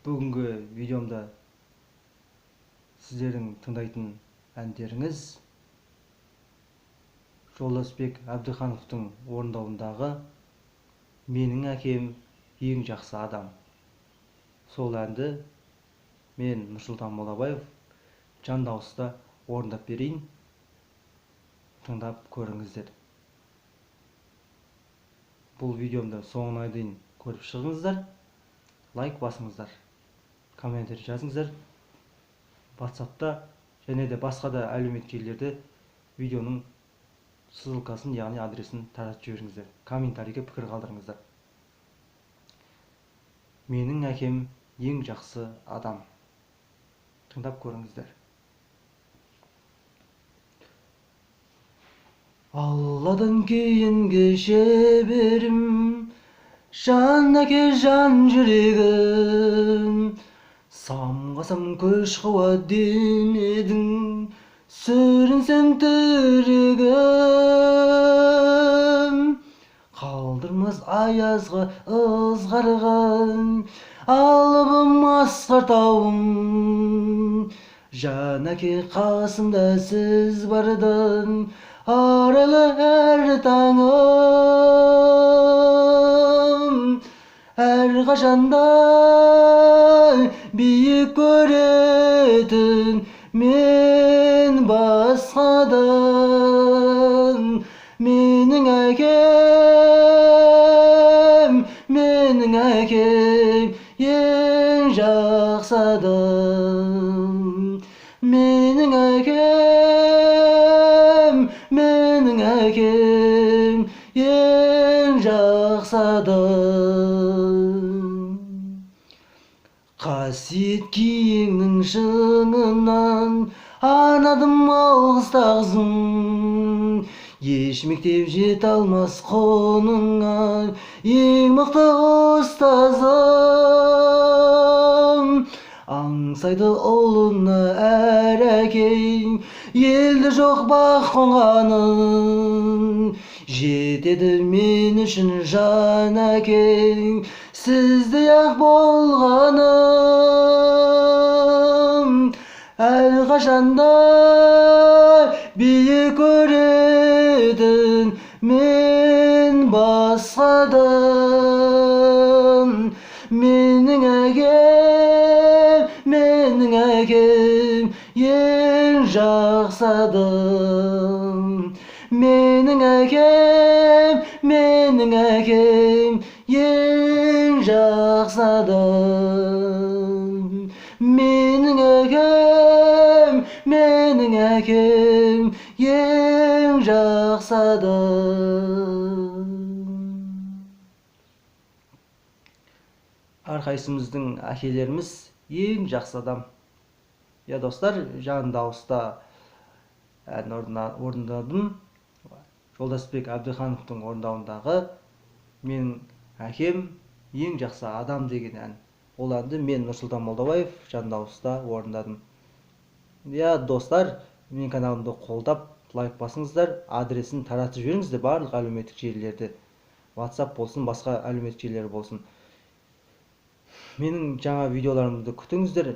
Бүгінгі видеомда сіздердің тыңдайтын әндеріңіз Жолдасбек Әбдіхановтың орындауындағы «Менің әкем ең жақсы адам». Сол әнді мен Нұрсұлтан Молдабаев жан дауыста орындап берейін. Тыңдап көріңіздер. Бұл видеомды соңына дейін көріп шығыңыздар. Лайк басыңыздар. Комментарий жазыңыздар. WhatsApp'та және де басқа да әлеуметтік желілерде видеоның ссылкасын, яғни адресін таратып жіберіңіздер. Комментарийге пікір қалдырыңыздар. Менің әкем ең жақсы адам. Тыңдап көріңіздер. Алладан кейінгі шеберім, жан әке жан жүрегім, самғасам көш қуат демедің, сүрінсем түрегім. Қалдырмас аязға ызғарған, алыбым асқар тауым, жан әке қасымда сіз бардан, арайлы әр таңым. Әрқашанда биік көретін мен басқадан. Менің әкем ең жақсы адам. Менің әкем ең жақсы адам. Қасиет киеңнің шыңынан арнадым алғыс тағзым. Еш мектеп жете алмас құныңа, ең мықты ұстазым. Аңсайды ұлына әр әкең, елді жоқ бақ қонғаның. Жетеді мен үшін жан әкең, сіздей ақ болғаным. Әрқашанда биік көретін мен басқадан. Менің әкем ең жақсы адам. Менің әкем ең жақсы адам. Менің әкем ең жақсы адам. Әрқайсымыздың әкелеріміз ең жақсы адам. Я достар, жан дауыста ән орындадым. Жолдасбек Әбдіхановтың орындауындағы «Менің әкем ең жақсы адам» деген ән. Ол әнді мен Нұрсұлтан Молдабаев жан дауыста орындадым. Я достар, менің каналымды қолдап, лайк басыңыздар, адресін таратып жіберіңіздер барлық әлеуметтік желілерде. WhatsApp болсын, басқа әлеуметтік желілер болсын. Менің жаңа видеоларымды күтіңіздер.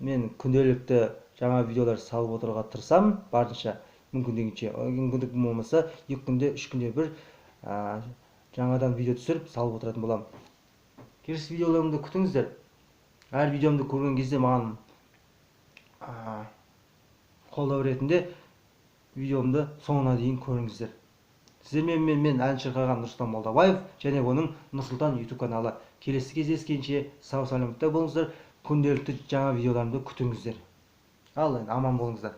Мен күнделікті жаңа видеолар салып отыруға тырысамын, барынша мүмкіндігінше. Мүмкіндік болмаса, 2 күнде, 3 күнде бір жаңадан видео түсіріп салып отыратын боламын. Келесі видеоларымды күтіңіздер. Әр видеомды көрген кезде маған қолдау ретінде видеомды соңына дейін көріңіздер. Сіздермен мен ән шырқаған Нұрсұлтан Молдабаев және оның Нұрсұлтан YouTube каналы. Келесі кездескенше сау саламатта болыңыздар. Күнделікті жаңа видеоларымды күтіңіздер. Ал аман болыңыздар.